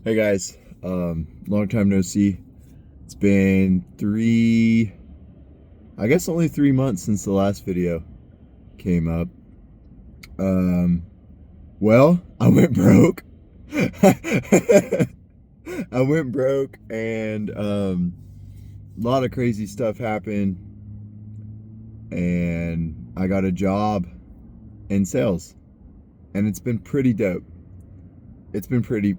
Hey guys, long time no see. It's been I guess only 3 months since the last video came up. Um, well, I went broke. I went broke and a lot of crazy stuff happened and I got a job in sales and it's been pretty dope. It's been pretty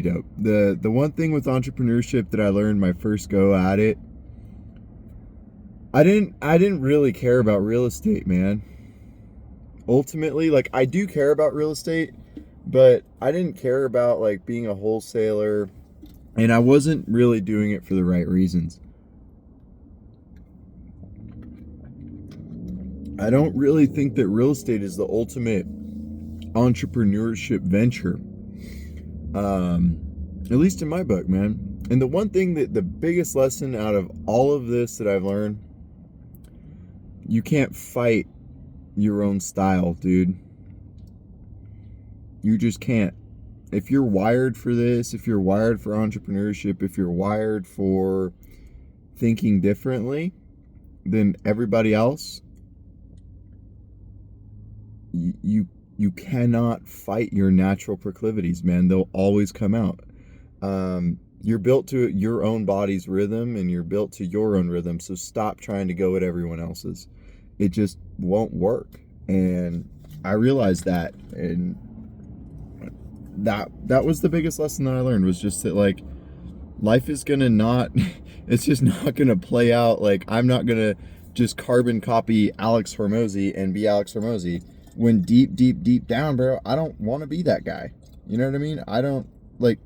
dope. The one thing with entrepreneurship that I learned my first go at it, I didn't really care about real estate, man. Ultimately, like I do care about real estate, but I didn't care about like being a wholesaler and I wasn't really doing it for the right reasons. I don't really think that real estate is the ultimate entrepreneurship venture. Um at least in my book, man. And the one thing that the biggest lesson out of all of this that I've learned, you can't fight your own style, dude. You just can't. If you're wired for this, if you're wired for entrepreneurship, if you're wired for thinking differently than everybody else, you cannot fight your natural proclivities, man. They'll always come out. You're built to your own body's rhythm and you're built to your own rhythm. So stop trying to go at everyone else's. It just won't work. And I realized that, and that was the biggest lesson that I learned, was just that like life is gonna not it's just not gonna play out. Like I'm not gonna just carbon copy Alex Hormozy and be Alex Hormozy when deep down, bro, I don't want to be that guy. You know what I mean? I don't like.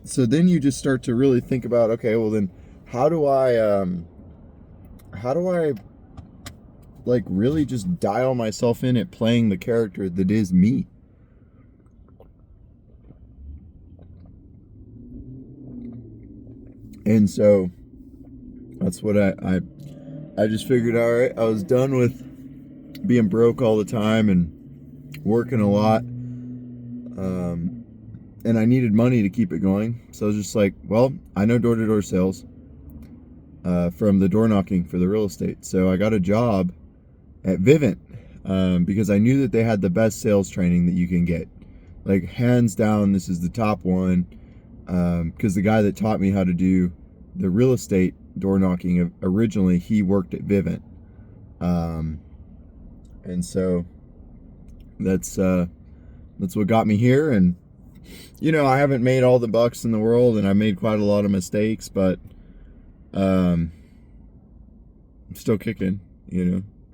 So then you just start to really think about, okay, well then how do I like really just dial myself in at playing the character that is me? And so that's what I just figured, all right, I was done with being broke all the time and working a lot. And I needed money to keep it going. So I was just like, well, I know door to door sales from the door knocking for the real estate. So I got a job at Vivint because I knew that they had the best sales training that you can get. Like, hands down, this is the top one. Because the guy that taught me how to do the real estate door knocking originally, he worked at Vivint. And so that's what got me here. And I haven't made all the bucks in the world, and I made quite a lot of mistakes, but I'm still kicking.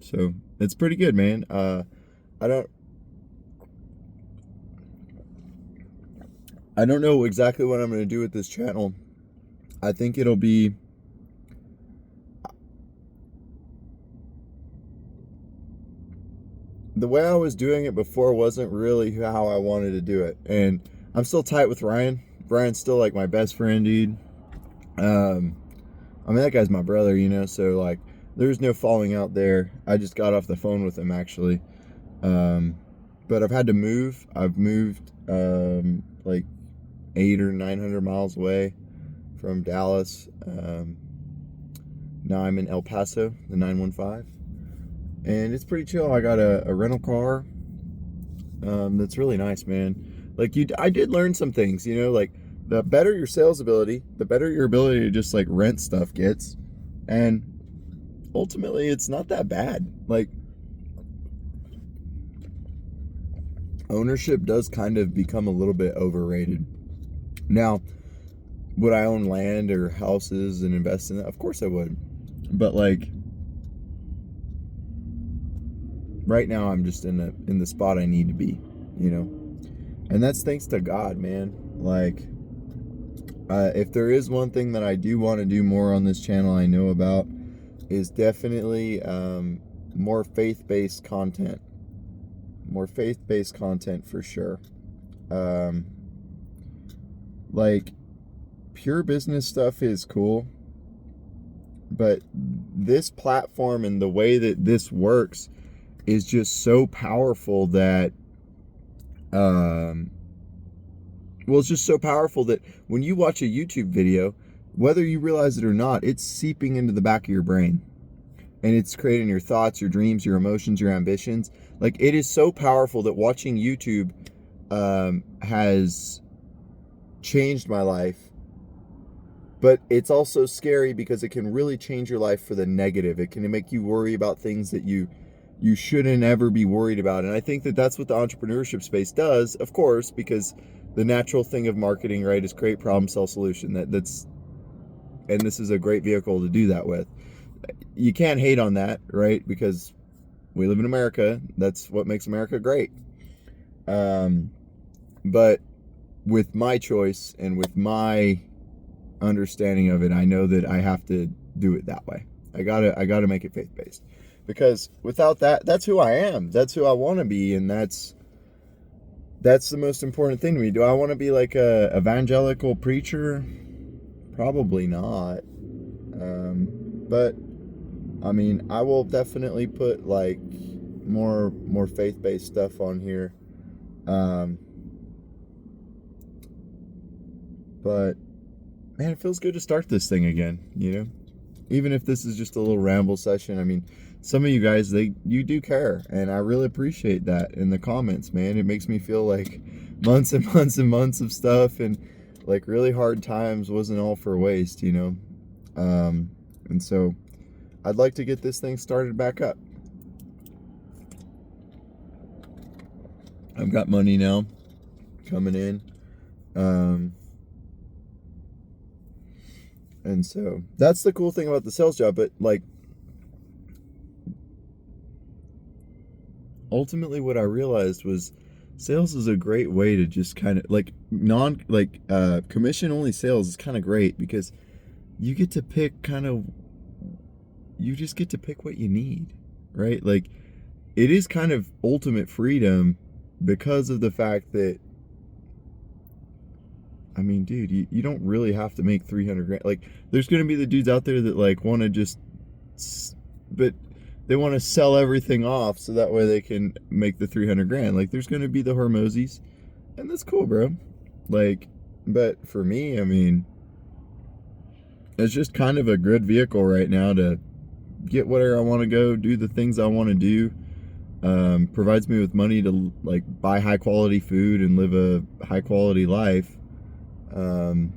So it's pretty good, man. I don't I don't know exactly what I'm going to do with this channel. I think it'll be the way I was doing it before wasn't really how I wanted to do it. And I'm still tight with Ryan. Brian's still like my best friend, dude. I mean, that guy's my brother, so like there's no falling out there. I just got off the phone with him actually. But I've had to move. I've moved like 800 or 900 miles away from Dallas. Now I'm in El Paso, the 915. And it's pretty chill. I got a rental car. That's really nice, man. Like I did learn some things, like the better your sales ability, the better your ability to just like rent stuff gets. And ultimately it's not that bad. Like ownership does kind of become a little bit overrated. Now, would I own land or houses and invest in that? Of course I would. But like right now I'm just in the spot I need to be, And that's thanks to God, man. Like if there is one thing that I do want to do more on this channel, I know about, is definitely more faith-based content. More faith-based content for sure. Like pure business stuff is cool, but this platform and the way that this works is just so powerful that Well, it's just so powerful that when you watch a YouTube video, whether you realize it or not, it's seeping into the back of your brain. And it's creating your thoughts, your dreams, your emotions, your ambitions. Like, it is so powerful that watching YouTube has changed my life. But it's also scary because it can really change your life for the negative. It can make you worry about things that you shouldn't ever be worried about. And I think that that's what the entrepreneurship space does, of course, because the natural thing of marketing, right, is create problem, sell, solution. And this is a great vehicle to do that with. You can't hate on that, right? Because we live in America. That's what makes America great. But with my choice and with my understanding of it, I know that I have to do it that way. I gotta make it faith-based, because without that, that's who I am. That's who I want to be, and that's the most important thing to me. Do I want to be like a evangelical preacher? Probably not. But I mean, I will definitely put like more faith-based stuff on here. But man, it feels good to start this thing again, you know? Even if this is just a little ramble session. I mean, some of you guys, you do care, and I really appreciate that in the comments, man. It makes me feel like months and months and months of stuff and like really hard times wasn't all for waste, you know? And so I'd like to get this thing started back up. I've got money now coming in. And so that's the cool thing about the sales job. But like, ultimately what I realized was sales is a great way to just kind of like commission only sales is kind of great, because you get to pick you just get to pick what you need, right? Like, it is kind of ultimate freedom because of the fact that, I mean, dude, you don't really have to make 300 grand. Like, there's going to be the dudes out there that like want to but they want to sell everything off so that way they can make the 300 grand. Like, there's going to be the Hormozis, and that's cool, bro. Like, but for me, I mean, it's just kind of a good vehicle right now to get where I want to go, do the things I want to do. Provides me with money to like buy high quality food and live a high quality life. And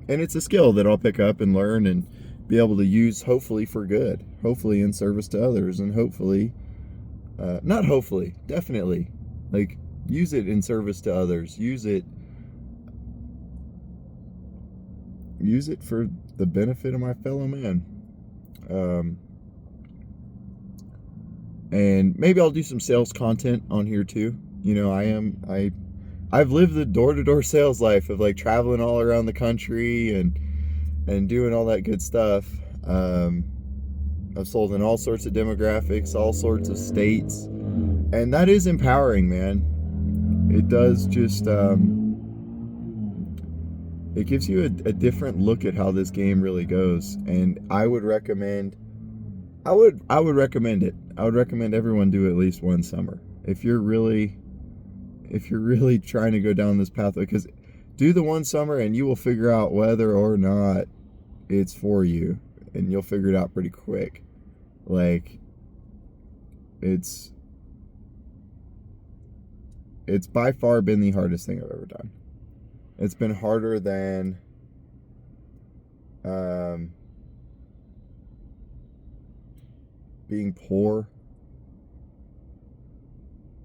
it's a skill that I'll pick up and learn and be able to use, hopefully for good, hopefully in service to others, and hopefully, definitely, like, use it in service to others, use it for the benefit of my fellow man. And maybe I'll do some sales content on here too. You know, I've lived the door-to-door sales life of like traveling all around the country and doing all that good stuff. I've sold in all sorts of demographics, all sorts of states, and that is empowering, man. It does just it gives you a different look at how this game really goes, and I would recommend it. I would recommend everyone do at least one summer if you're really trying to go down this pathway, because do the one summer and you will figure out whether or not it's for you, and you'll figure it out pretty quick. Like, it's by far been the hardest thing I've ever done. It's been harder than being poor.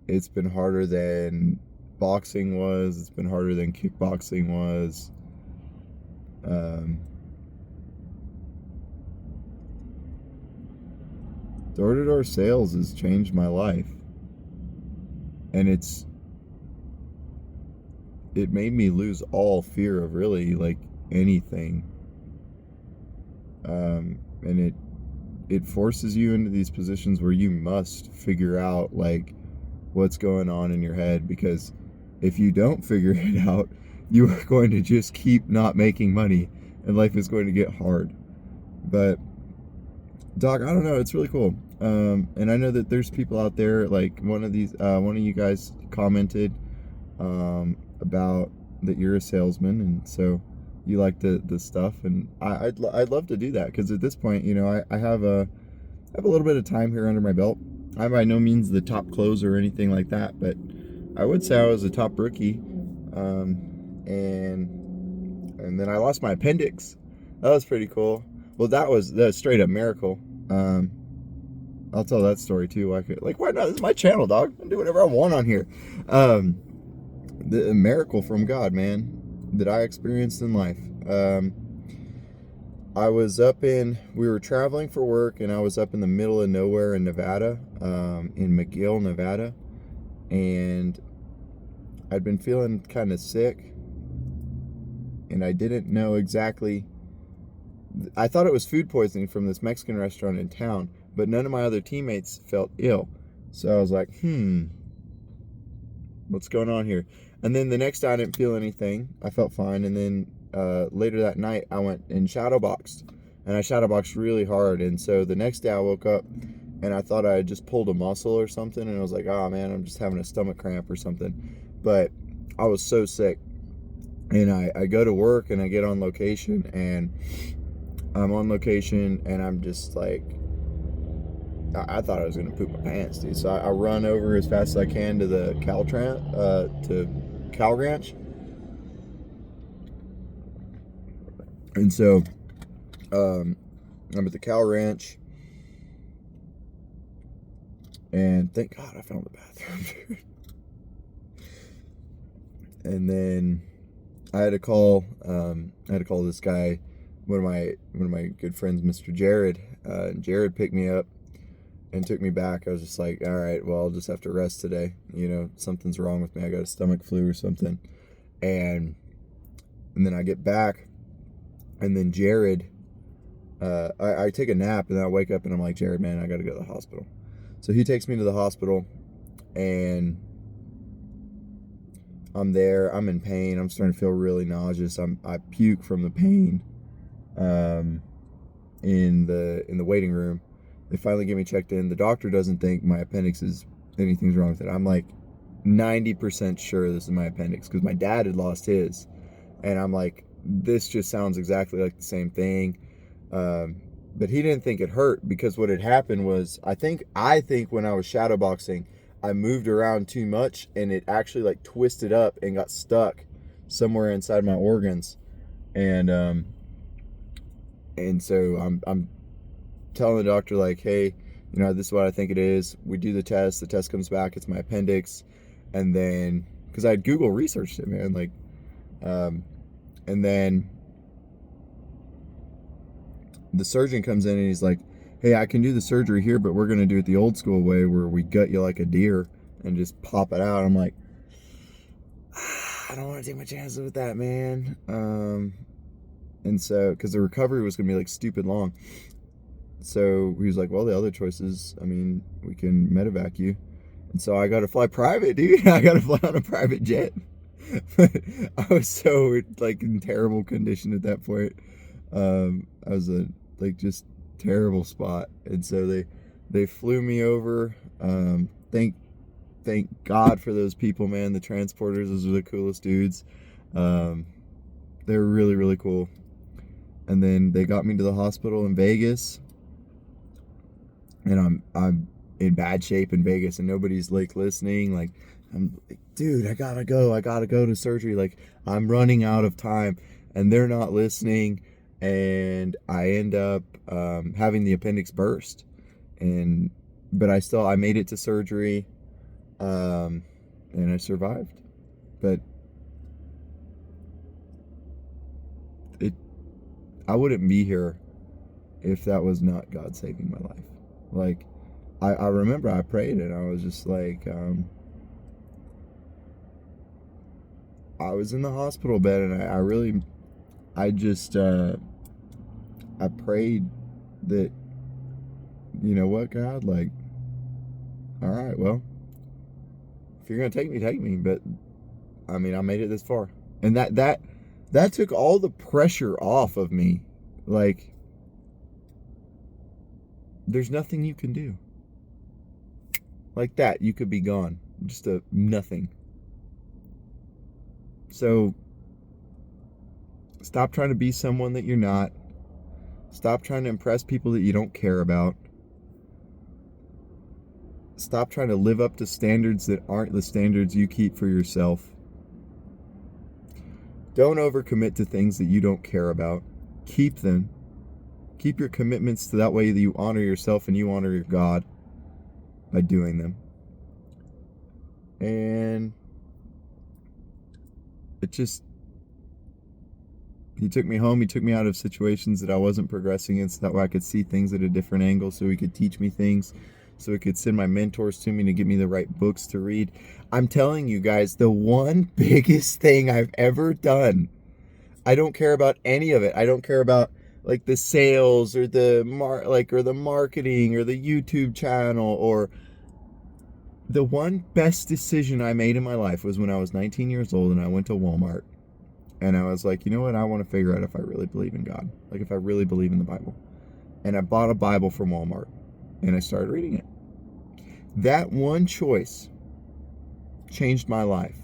It's been harder than boxing was. It's been harder than kickboxing was. Door-to-door sales has changed my life. And it made me lose all fear of really like anything. And it forces you into these positions where you must figure out like what's going on in your head, because if you don't figure it out, you are going to just keep not making money, and life is going to get hard. But Doc, I don't know, it's really cool. And I know that there's people out there, like one of you guys commented about that you're a salesman, and so you like the stuff, and I'd love to do that, because at this point, I have a little bit of time here under my belt. I'm by no means the top closer or anything like that, but I would say I was a top rookie. And then I lost my appendix. That was pretty cool. Well, that was a straight up miracle. I'll tell that story too. Why not? This is my channel, dog. I do whatever I want on here. The miracle from God, man, that I experienced in life. We were traveling for work, and I was up in the middle of nowhere in Nevada, in McGill, Nevada, and I'd been feeling kind of sick, and I didn't know exactly. I thought it was food poisoning from this Mexican restaurant in town, but none of my other teammates felt ill. So I was like, what's going on here? And then the next day I didn't feel anything. I felt fine. And then later that night I went and shadowboxed, and I shadowboxed really hard. And so the next day I woke up and I thought I had just pulled a muscle or something, and I was like, oh man, I'm just having a stomach cramp or something. But I was so sick. And I go to work, and I get on location, and I'm on location, and I'm just like, I thought I was gonna poop my pants, dude. So I run over as fast as I can to the Cal Ranch, and so I'm at the Cal Ranch, and thank God I found the bathroom. And then I had to call this guy, one of my good friends, Mr. Jared. Jared picked me up and took me back. I was just like, all right, well, I'll just have to rest today. Something's wrong with me. I got a stomach flu or something. And then I get back, and then Jared, I take a nap, and then I wake up, and I'm like, Jared, man, I got to go to the hospital. So he takes me to the hospital, and I'm there. I'm in pain. I'm starting to feel really nauseous. I puke from the pain in the waiting room. They finally get me checked in. The doctor doesn't think my appendix is anything's wrong with it. I'm like 90% sure this is my appendix, because my dad had lost his, and I'm like, this just sounds exactly like the same thing. But he didn't think it hurt, because what had happened was, I think when I was shadowboxing, I moved around too much, and it actually like twisted up and got stuck somewhere inside my organs, and so I'm telling the doctor, like, hey, this is what I think it is. We do the test comes back, it's my appendix. And then, because I had Google researched it, man, like, and then the surgeon comes in, and he's like, hey, I can do the surgery here, but we're going to do it the old school way, where we gut you like a deer and just pop it out. I'm like, I don't want to take my chances with that, man. And so, because the recovery was going to be like stupid long. So he was like, well, the other choices, we can medevac you. And so I got to fly private, dude. I got to fly on a private jet. I was so like in terrible condition at that point. I was just terrible spot. And so they flew me over. Thank God for those people, man. The transporters, those are the coolest dudes. They were really, really cool. And then they got me to the hospital in Vegas, and I'm in bad shape in Vegas, and nobody's like listening. Like, I'm like, dude, I gotta go to surgery. Like, I'm running out of time, and they're not listening. And I end up having the appendix burst, but I made it to surgery, and I survived. But I wouldn't be here if that was not God saving my life. Like, I remember I prayed, and I was just like, I was in the hospital bed, and I prayed that, you know what, God, like, all right, well, if you're going to take me. But I made it this far. And that took all the pressure off of me. Like, there's nothing you can do. Like that, you could be gone. Just a nothing. So Stop trying to be someone that you're not. Stop trying to impress people that you don't care about. Stop trying to live up to standards that aren't the standards you keep for yourself. Don't overcommit to things that you don't care about. Keep them. Keep your commitments to that way that you honor yourself and you honor your God by doing them. And it just, he took me home. He took me out of situations that I wasn't progressing in, so that way I could see things at a different angle, so he could teach me things, so he could send my mentors to me to give me the right books to read. I'm telling you guys, the one biggest thing I've ever done, I don't care about any of it. I don't care about like the sales or the marketing or the YouTube channel, or the one best decision I made in my life was when I was 19 years old and I went to Walmart and I was like, you know what? I want to figure out if I really believe in God. Like if I really believe in the Bible. And I bought a Bible from Walmart and I started reading it. That one choice changed my life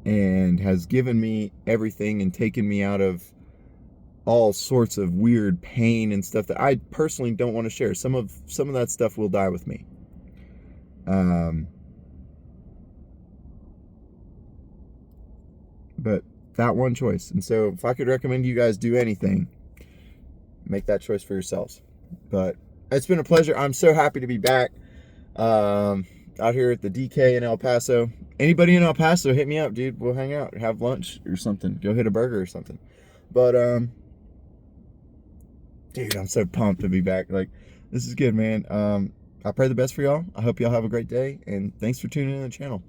and has given me everything and taken me out of all sorts of weird pain and stuff that I personally don't want to share. Some of that stuff will die with me. But that one choice. And so if I could recommend you guys do anything, make that choice for yourselves. But it's been a pleasure. I'm so happy to be back out here at the DK in El Paso. Anybody in El Paso, hit me up, dude. We'll hang out, have lunch or something. Go hit a burger or something. But dude, I'm so pumped to be back. Like, this is good, man. I pray the best for y'all. I hope y'all have a great day, and thanks for tuning in to the channel.